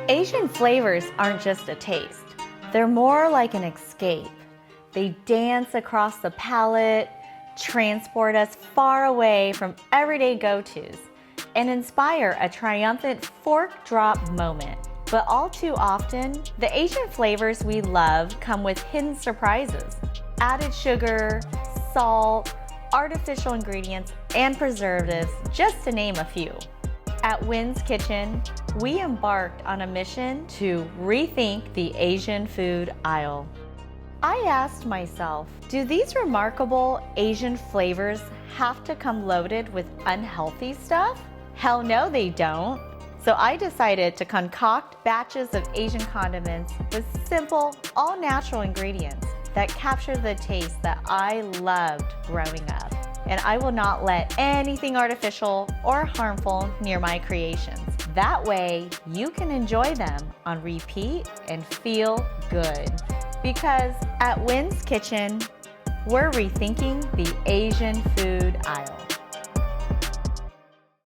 Asian flavors aren't just a taste. They're more like an escape. They dance across the palate, transport us far away from everyday go-tos, and inspire a triumphant fork drop moment. But all too often, the Asian flavors we love come with hidden surprises. Added sugar, salt, artificial ingredients, and preservatives, just to name a few. At Wynn's Kitchen, we embarked on a mission to rethink the Asian food aisle. I asked myself, do these remarkable Asian flavors have to come loaded with unhealthy stuff? Hell no, they don't. So I decided to concoct batches of Asian condiments with simple, all-natural ingredients that capture the taste that I loved growing up. And I will not let anything artificial or harmful near my creations. That way, you can enjoy them on repeat and feel good. Because at Wynn's Kitchen, we're rethinking the Asian food aisle.